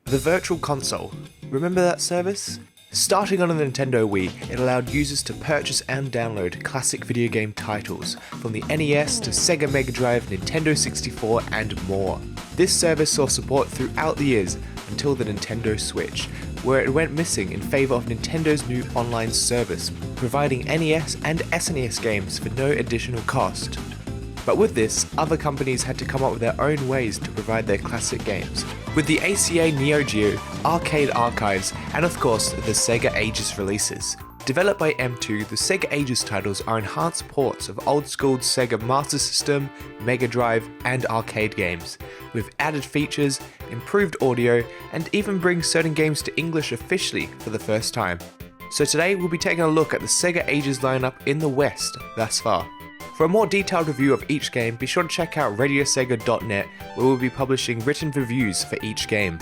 The Virtual Console. Remember that service? Starting on a Nintendo Wii, it allowed users to purchase and download classic video game titles from the NES to Sega Mega Drive, Nintendo 64 and more. This service saw support throughout the years until the Nintendo Switch, where it went missing in favour of Nintendo's new online service, providing NES and SNES games for no additional cost. But with this, other companies had to come up with their own ways to provide their classic games, with the ACA Neo Geo, Arcade Archives, and of course the SEGA AGES releases. Developed by M2, the SEGA AGES titles are enhanced ports of old-school Sega Master System, Mega Drive, and arcade games, with added features, improved audio, and even bring certain games to English officially for the first time. So today we'll be taking a look at the SEGA AGES lineup in the West thus far. For a more detailed review of each game, be sure to check out radiosega.net, where we'll be publishing written reviews for each game.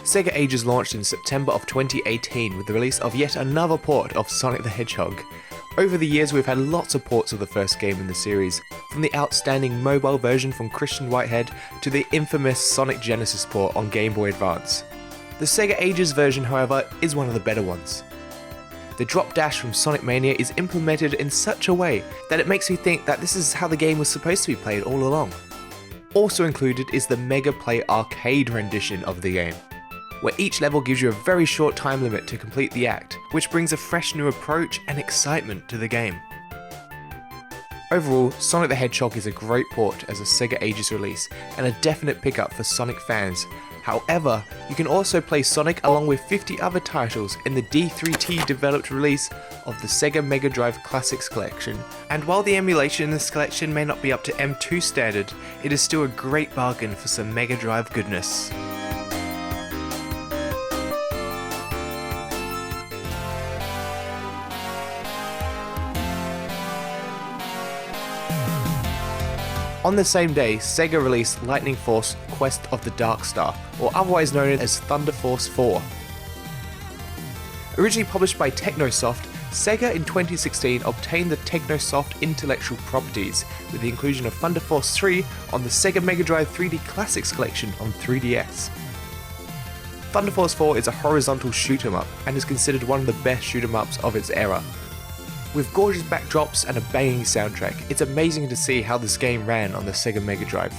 SEGA AGES launched in September of 2018 with the release of yet another port of Sonic the Hedgehog. Over the years we've had lots of ports of the first game in the series, from the outstanding mobile version from Christian Whitehead to the infamous Sonic Genesis port on Game Boy Advance. The SEGA AGES version, however, is one of the better ones. The drop dash from Sonic Mania is implemented in such a way that it makes me think that this is how the game was supposed to be played all along. Also included is the Mega Play arcade rendition of the game, where each level gives you a very short time limit to complete the act, which brings a fresh new approach and excitement to the game. Overall, Sonic the Hedgehog is a great port as a SEGA AGES release, and a definite pickup for Sonic fans. However, you can also play Sonic along with 50 other titles in the D3T developed release of the Sega Mega Drive Classics Collection, and while the emulation in this collection may not be up to M2 standard, it is still a great bargain for some Mega Drive goodness. On the same day, Sega released Lightning Force Quest of the Dark Star, or otherwise known as Thunder Force 4. Originally published by Technosoft, Sega in 2016 obtained the Technosoft intellectual properties with the inclusion of Thunder Force 3 on the Sega Mega Drive 3D Classics Collection on 3DS. Thunder Force 4 is a horizontal shoot-'em-up and is considered one of the best shoot-'em-ups of its era. With gorgeous backdrops and a banging soundtrack, it's amazing to see how this game ran on the Sega Mega Drive.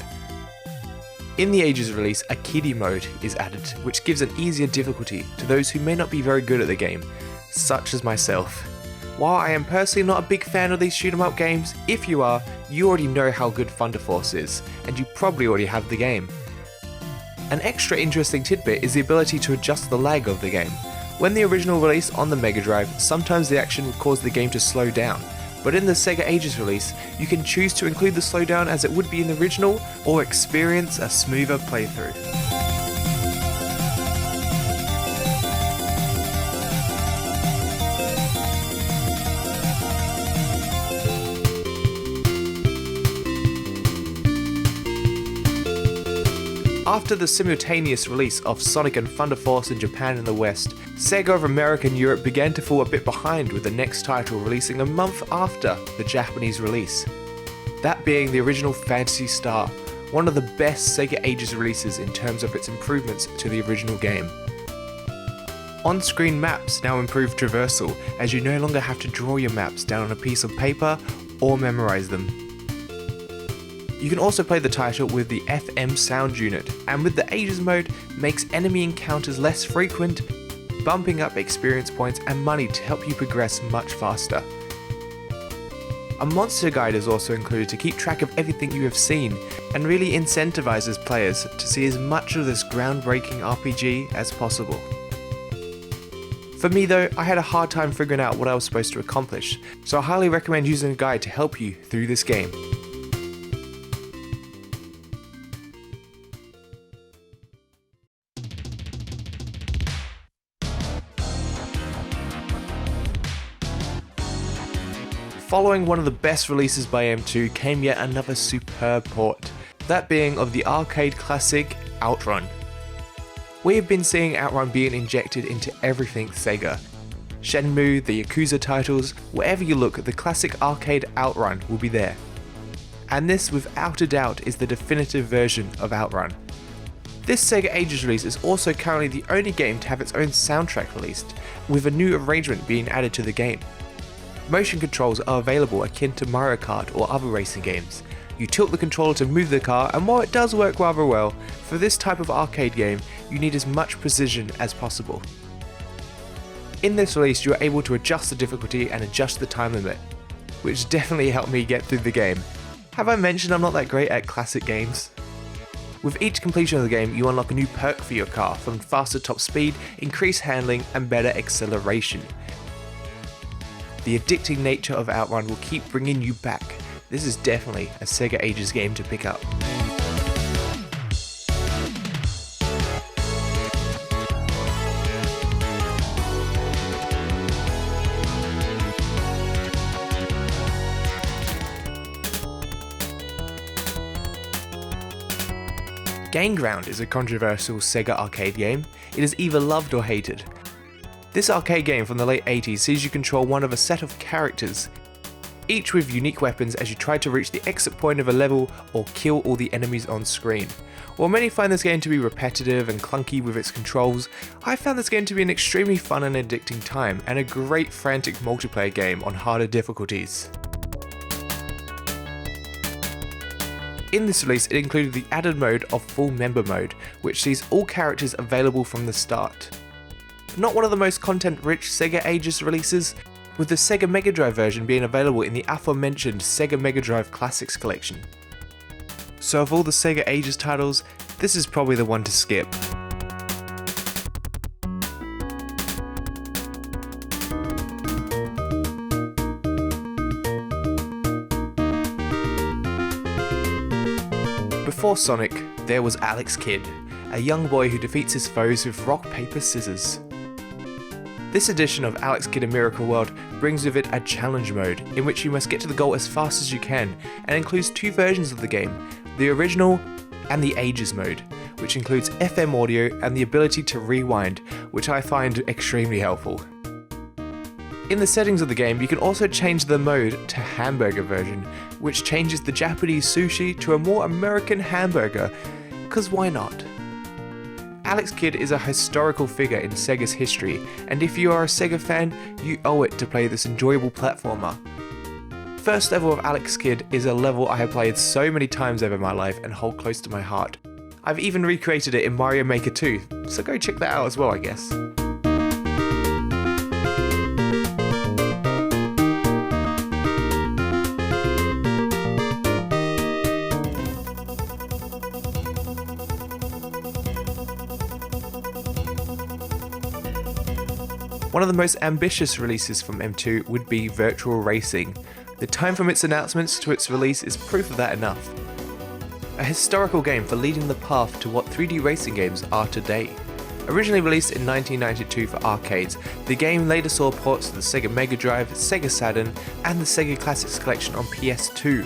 In the AGES release, a kiddie mode is added, which gives an easier difficulty to those who may not be very good at the game, such as myself. While I am personally not a big fan of these shoot-'em-up games, if you are, you already know how good Thunder Force is, and you probably already have the game. An extra interesting tidbit is the ability to adjust the lag of the game. When the original release on the Mega Drive, sometimes the action would cause the game to slow down, but in the SEGA AGES release, you can choose to include the slowdown as it would be in the original, or experience a smoother playthrough. After the simultaneous release of Sonic and Thunder Force in Japan and the West, Sega of America and Europe began to fall a bit behind with the next title releasing a month after the Japanese release. That being the original Phantasy Star, one of the best Sega AGES releases in terms of its improvements to the original game. On-screen maps now improve traversal, as you no longer have to draw your maps down on a piece of paper or memorize them. You can also play the title with the FM sound unit, and with the AGES mode, makes enemy encounters less frequent, bumping up experience points and money to help you progress much faster. A monster guide is also included to keep track of everything you have seen, and really incentivizes players to see as much of this groundbreaking RPG as possible. For me though, I had a hard time figuring out what I was supposed to accomplish, so I highly recommend using a guide to help you through this game. Following one of the best releases by M2 came yet another superb port, that being of the arcade classic Outrun. We have been seeing Outrun being injected into everything Sega. Shenmue, the Yakuza titles, wherever you look, the classic arcade Outrun will be there. And this, without a doubt, is the definitive version of Outrun. This SEGA Ages release is also currently the only game to have its own soundtrack released, with a new arrangement being added to the game. Motion controls are available akin to Mario Kart or other racing games. You tilt the controller to move the car, and while it does work rather well, for this type of arcade game, you need as much precision as possible. In this release, you are able to adjust the difficulty and adjust the time limit, which definitely helped me get through the game. Have I mentioned I'm not that great at classic games? With each completion of the game, you unlock a new perk for your car, from faster top speed, increased handling, and better acceleration. The addicting nature of Outrun will keep bringing you back. This is definitely a SEGA Ages game to pick up. Gain Ground is a controversial SEGA arcade game. It is either loved or hated. This arcade game from the late 80s sees you control one of a set of characters, each with unique weapons as you try to reach the exit point of a level or kill all the enemies on screen. While many find this game to be repetitive and clunky with its controls, I found this game to be an extremely fun and addicting time, and a great frantic multiplayer game on harder difficulties. In this release, it included the added mode of Full Member Mode, which sees all characters available from the start. Not one of the most content-rich SEGA Ages releases, with the Sega Mega Drive version being available in the aforementioned Sega Mega Drive Classics collection. So of all the SEGA Ages titles, this is probably the one to skip. Before Sonic, there was Alex Kidd, a young boy who defeats his foes with rock, paper, scissors. This edition of Alex Kidd in Miracle World brings with it a challenge mode, in which you must get to the goal as fast as you can, and includes two versions of the game, the original and the Ages mode, which includes FM audio and the ability to rewind, which I find extremely helpful. In the settings of the game, you can also change the mode to hamburger version, which changes the Japanese sushi to a more American hamburger, cause why not? Alex Kidd is a historical figure in Sega's history, and if you are a Sega fan, you owe it to play this enjoyable platformer. First level of Alex Kidd is a level I have played so many times over my life and hold close to my heart. I've even recreated it in Mario Maker 2, so go check that out as well, I guess. One of the most ambitious releases from M2 would be Virtual Racing. The time from its announcements to its release is proof of that enough. A historical game for leading the path to what 3D racing games are today. Originally released in 1992 for arcades, the game later saw ports to the Sega Mega Drive, Sega Saturn, and the Sega Classics collection on PS2.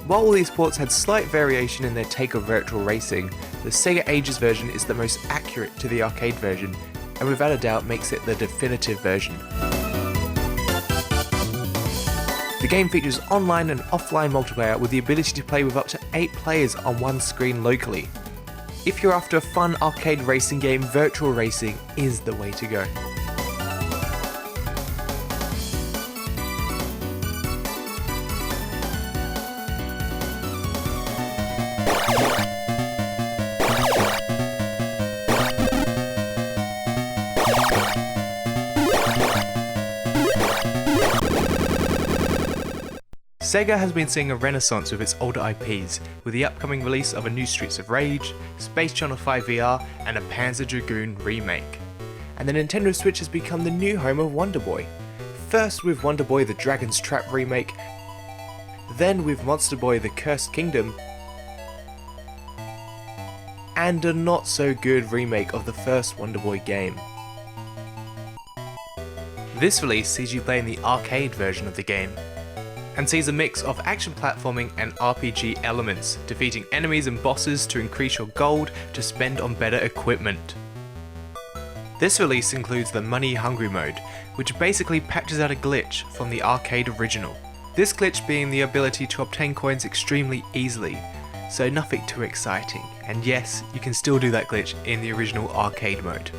While all these ports had slight variation in their take of Virtual Racing, the Sega Ages version is the most accurate to the arcade version, and without a doubt makes it the definitive version. The game features online and offline multiplayer with the ability to play with up to 8 players on one screen locally. If you're after a fun arcade racing game, Virtual Racing is the way to go. Sega has been seeing a renaissance with its older IPs, with the upcoming release of a new Streets of Rage, Space Channel 5 VR, and a Panzer Dragoon remake. And the Nintendo Switch has become the new home of Wonder Boy. First with Wonder Boy the Dragon's Trap remake, then with Monster Boy the Cursed Kingdom, and a not so good remake of the first Wonder Boy game. This release sees you playing the arcade version of the game, and sees a mix of action platforming and RPG elements, defeating enemies and bosses to increase your gold to spend on better equipment. This release includes the Money Hungry mode, which basically patches out a glitch from the arcade original. This glitch being the ability to obtain coins extremely easily. so nothing too exciting, and yes, you can still do that glitch in the original arcade mode.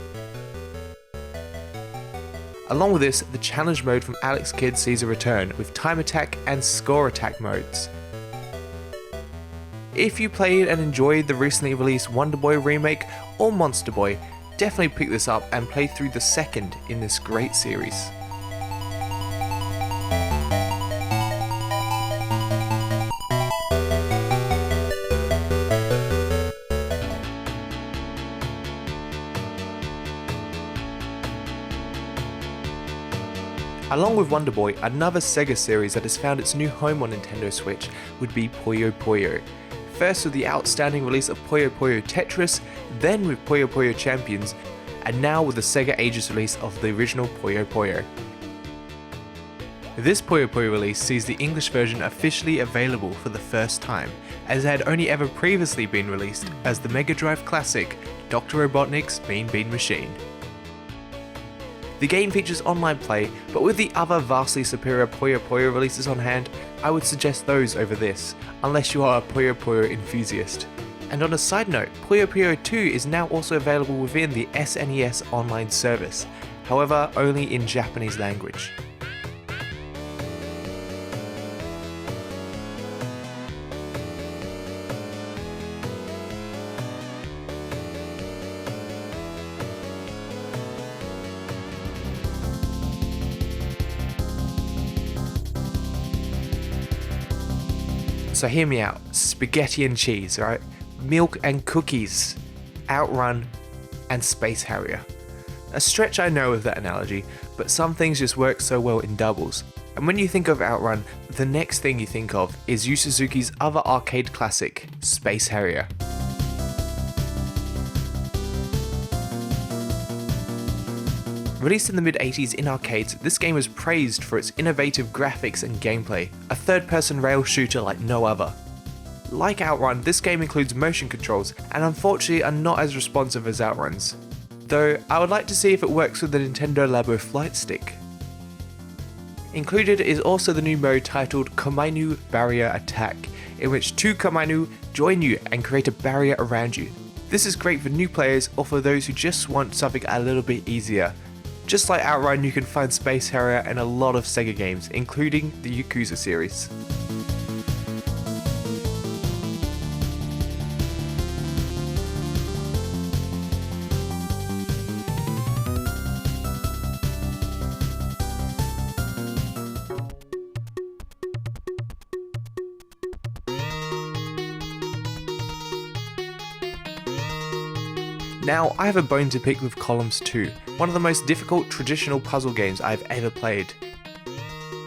Along with this, the challenge mode from Alex Kidd sees a return with time attack and score attack modes. If you played and enjoyed the recently released Wonder Boy remake or Monster Boy, definitely pick this up and play through the second in this great series. Along with Wonder Boy, another Sega series that has found its new home on Nintendo Switch would be Puyo Puyo. First with the outstanding release of Puyo Puyo Tetris, then with Puyo Puyo Champions, and now with the SEGA Ages release of the original Puyo Puyo. This Puyo Puyo release sees the English version officially available for the first time, as it had only ever previously been released as the Mega Drive classic Dr. Robotnik's Mean Bean Machine. The game features online play, but with the other vastly superior Puyo Puyo releases on hand, I would suggest those over this, unless you are a Puyo Puyo enthusiast. And on a side note, Puyo Puyo 2 is now also available within the SNES online service, however only in Japanese language. So hear me out, spaghetti and cheese, right? Milk and cookies, Outrun, and Space Harrier. A stretch I know with that analogy, but some things just work so well in doubles. And when you think of Outrun, the next thing you think of is Yu Suzuki's other arcade classic, Space Harrier. Released in the mid-80s in arcades, this game was praised for its innovative graphics and gameplay, a third-person rail shooter like no other. Like Outrun, this game includes motion controls, and unfortunately are not as responsive as Outrun's. Though, I would like to see if it works with the Nintendo Labo Flight Stick. Included is also the new mode titled Komainu Barrier Attack, in which two Komainu join you and create a barrier around you. This is great for new players or for those who just want something a little bit easier. Just like Outrun, you can find Space Harrier in a lot of Sega games, including the Yakuza series. Now, I have a bone to pick with Columns 2, one of the most difficult traditional puzzle games I've ever played.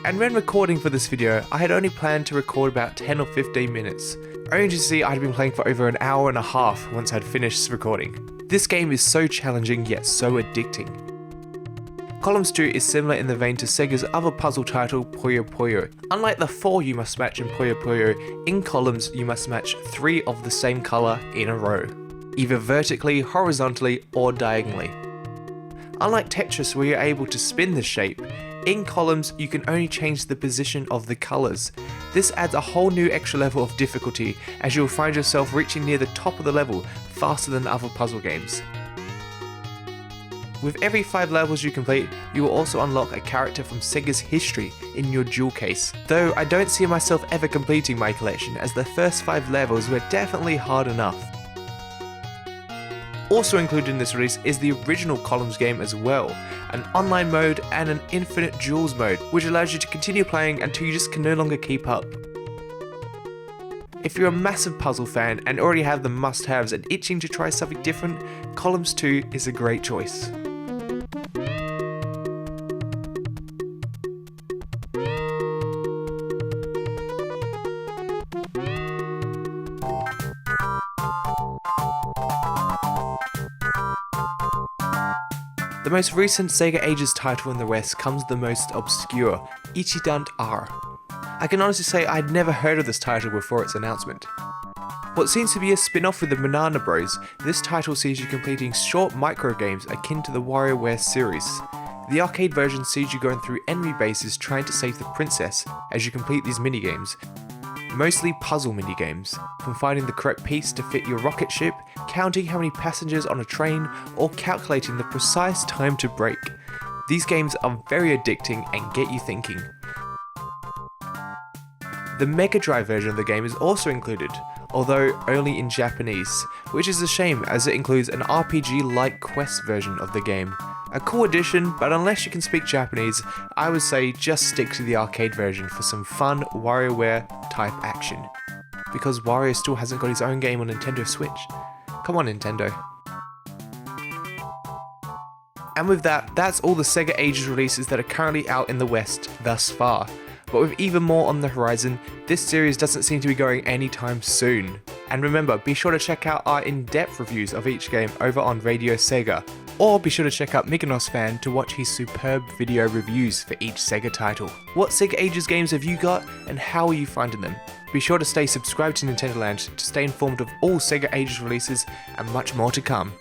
And when recording for this video, I had only planned to record about 10 or 15 minutes, only to see I'd been playing for over an hour and a half once I'd finished recording. This game is so challenging yet so addicting. Columns 2 is similar in the vein to Sega's other puzzle title, Puyo Puyo. Unlike the 4 you must match in Puyo Puyo, in Columns you must match 3 of the same colour in a row, either vertically, horizontally, or diagonally. Unlike Tetris where you're able to spin the shape, in Columns you can only change the position of the colours. This adds a whole new extra level of difficulty as you'll find yourself reaching near the top of the level faster than other puzzle games. With every 5 levels you complete, you will also unlock a character from Sega's history in your jewel case. Though I don't see myself ever completing my collection as the first 5 levels were definitely hard enough. Also included in this release is the original Columns game as well, an online mode and an infinite jewels mode, which allows you to continue playing until you just can no longer keep up. If you're a massive puzzle fan and already have the must-haves and itching to try something different, Columns 2 is a great choice. The most recent Sega Ages title in the West comes the most obscure, Ichidant R. I can honestly say I'd never heard of this title before its announcement. What seems to be a spin-off with the Banana Bros, this title sees you completing short micro games akin to the WarioWare series. The arcade version sees you going through enemy bases trying to save the princess as you complete these minigames. mostly puzzle minigames, from finding the correct piece to fit your rocket ship, counting how many passengers on a train, or calculating the precise time to brake. These games are very addicting and get you thinking. The Mega Drive version of the game is also included, although only in Japanese, which is a shame as it includes an RPG-like quest version of the game. A cool addition, but unless you can speak Japanese, I would say just stick to the arcade version for some fun WarioWare type action. Because Wario still hasn't got his own game on Nintendo Switch. Come on, Nintendo. And with that, that's all the SEGA Ages releases that are currently out in the West thus far. But with even more on the horizon, this series doesn't seem to be going anytime soon. And remember, be sure to check out our in-depth reviews of each game over on Radio Sega. Or be sure to check out Mykonos Fan to watch his superb video reviews for each SEGA title. What SEGA Ages games have you got, and how are you finding them? Be sure to stay subscribed to Nintendo Land to stay informed of all SEGA Ages releases and much more to come.